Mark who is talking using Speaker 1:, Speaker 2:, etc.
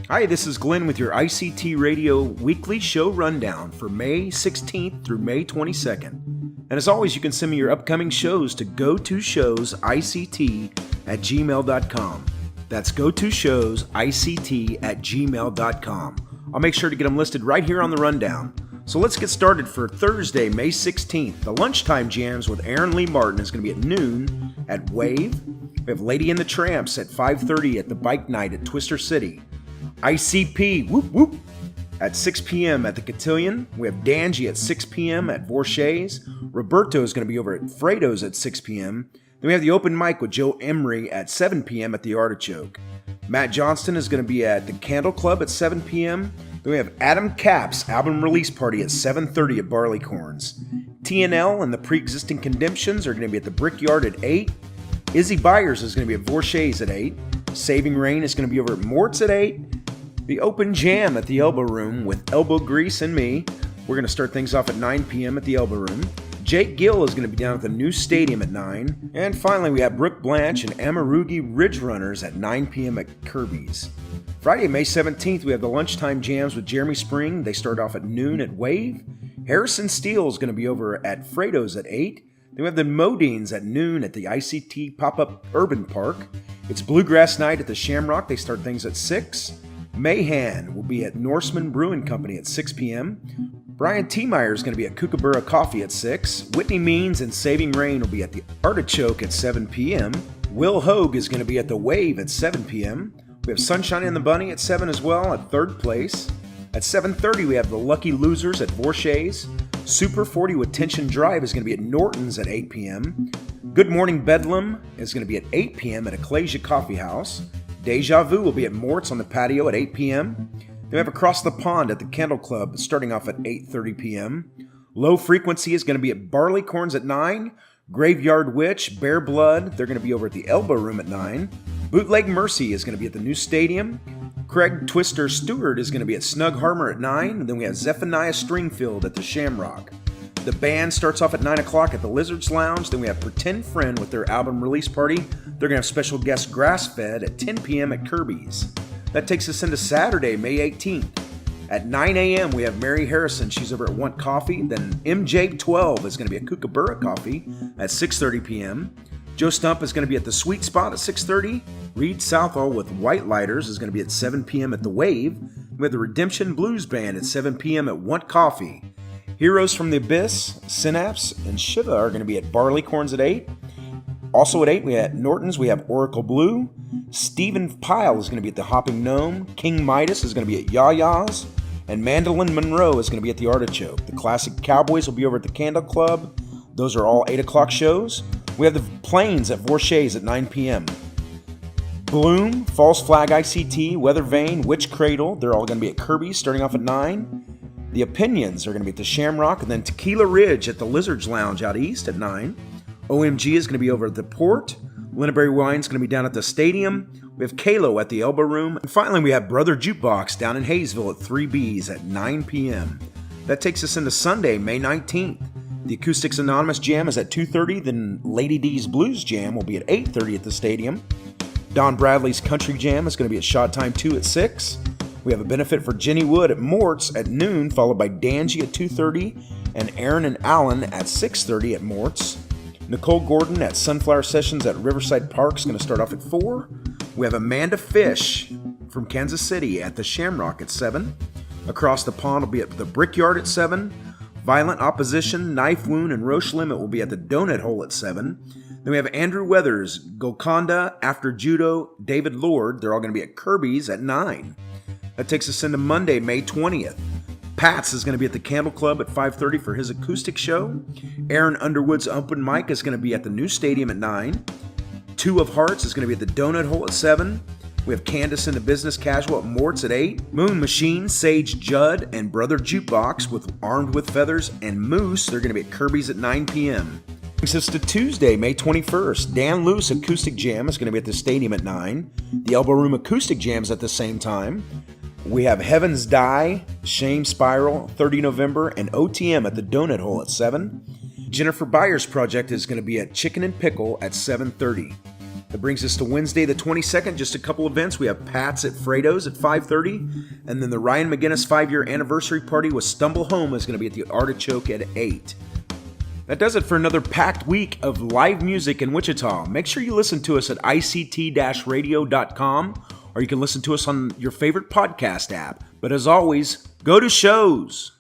Speaker 1: Hi, this is Glenn with your ICT Radio Weekly Show Rundown for May 16th through May 22nd. And as always, you can send me your upcoming shows to gotoshowsict@gmail.com. That's gotoshowsict@gmail.com. I'll make sure to get them listed right here on the rundown. So let's get started for Thursday, May 16th. The Lunchtime Jams with Aaron Lee Martin is going to be at noon at Wave. We have Lady and the Tramps at 5:30 at the Bike Night at Twister City. ICP, whoop whoop, at 6 p.m. at the Cotillion. We have Danji at 6 p.m. at Vorshay's. Roberto is going to be over at Fredo's at 6 p.m. Then we have the open mic with Joe Emery at 7 p.m. at the Artichoke. Matt Johnston is going to be at the Candle Club at 7 p.m. Then we have Adam Capps' album release party at 7:30 at Barleycorns. TNL and the Pre-Existing Condemptions are going to be at the Brickyard at 8. Izzy Byers is going to be at Vorshay's at 8. Saving Rain is going to be over at Mort's at 8. The Open Jam at the Elbow Room with Elbow Grease and me. We're going to start things off at 9 p.m. at the Elbow Room. Jake Gill is going to be down at the new stadium at 9. And finally, we have Brooke Blanche and Amarugi Ridge Runners at 9 p.m. at Kirby's. Friday, May 17th, we have the Lunchtime Jams with Jeremy Spring. They start off at noon at Wave. Harrison Steele is going to be over at Fredo's at 8. Then we have the Modines at noon at the ICT Pop-Up Urban Park. It's Bluegrass Night at the Shamrock. They start things at 6. Mayhan will be at Norseman Brewing Company at 6 p.m. Brian T. Meyer is going to be at Kookaburra Coffee at 6. Whitney Means and Saving Rain will be at the Artichoke at 7 p.m. Will Hogue is going to be at the Wave at 7 p.m. We have Sunshine and the Bunny at 7 as well at third place. At 7:30 we have the Lucky Losers at Vorshay's. Super 40 with Tension Drive is going to be at Norton's at 8 p.m. Good Morning Bedlam is going to be at 8 p.m. at Ecclesia Coffee House. Deja Vu will be at Mort's on the patio at 8 p.m. Then we have Across the Pond at the Kendall Club starting off at 8:30 p.m. Low Frequency is going to be at Barleycorns at 9. Graveyard Witch, Bear Blood, they're going to be over at the Elbow Room at 9. Bootleg Mercy is going to be at the new stadium. Craig Twister Stewart is going to be at Snug Harbor at 9. And then we have Zephaniah Stringfield at the Shamrock. The band starts off at 9 o'clock at the Lizards Lounge. Then we have Pretend Friend with their album release party. They're going to have special guest Grassfed at 10 p.m. at Kirby's. That takes us into Saturday, May 18th. At 9 a.m. we have Mary Harrison. She's over at Want Coffee. Then MJ12 is going to be at Kookaburra Coffee at 6:30 p.m. Joe Stump is going to be at the Sweet Spot at 6:30. Reed Southall with White Lighters is going to be at 7 p.m. at the Wave. We have the Redemption Blues Band at 7 p.m. at Want Coffee. Heroes from the Abyss, Synapse, and Shiva are going to be at Barleycorns at 8. Also at 8, we have Norton's, we have Oracle Blue. Stephen Pyle is going to be at the Hopping Gnome. King Midas is going to be at Yaya's. And Mandolin Monroe is going to be at the Artichoke. The Classic Cowboys will be over at the Candle Club. Those are all 8 o'clock shows. We have the Plains at Vorshay's at 9 p.m. Bloom, False Flag ICT, Weather Vane, Witch Cradle, they're all going to be at Kirby's starting off at 9. The Opinions are going to be at the Shamrock, and then Tequila Ridge at the Lizards Lounge out east at 9. OMG is going to be over at the Port. Linneberry Wine is going to be down at the Stadium. We have Kalo at the Elbow Room. And finally, we have Brother Jukebox down in Hayesville at 3B's at 9 p.m. That takes us into Sunday, May 19th. The Acoustics Anonymous Jam is at 2:30. Then Lady D's Blues Jam will be at 8:30 at the Stadium. Don Bradley's Country Jam is going to be at Shot Time 2 at 6. We have a benefit for Jenny Wood at Mort's at noon, followed by Danji at 2:30 and Aaron and Allen at 6:30 at Mort's. Nicole Gordon at Sunflower Sessions at Riverside Park is going to start off at 4. We have Amanda Fish from Kansas City at the Shamrock at 7. Across the Pond will be at the Brickyard at 7. Violent Opposition, Knife Wound, and Roche Limit will be at the Donut Hole at 7. Then we have Andrew Weathers, Golconda, After Judo, David Lord. They're all going to be at Kirby's at 9. That takes us into Monday, May 20th. Pat's is going to be at the Candle Club at 5:30 for his acoustic show. Aaron Underwood's open mic is going to be at the new stadium at 9. Two of Hearts is going to be at the Donut Hole at 7. We have Candace and the Business Casual at Mort's at 8. Moon Machine, Sage Judd, and Brother Jukebox with Armed with Feathers and Moose. They're going to be at Kirby's at 9 p.m. Brings us to Tuesday, May 21st. Dan Luce Acoustic Jam is going to be at the stadium at 9. The Elbow Room Acoustic Jam is at the same time. We have Heavens Die, Shame Spiral, 30 November, and OTM at the Donut Hole at 7. Jennifer Byers' project is going to be at Chicken and Pickle at 7:30. That brings us to Wednesday the 22nd, just a couple events. We have Pat's at Fredo's at 5:30, and then the Ryan McGinnis 5-year anniversary party with Stumble Home is going to be at the Artichoke at 8. That does it for another packed week of live music in Wichita. Make sure you listen to us at ict-radio.com, or you can listen to us on your favorite podcast app. But as always, go to shows!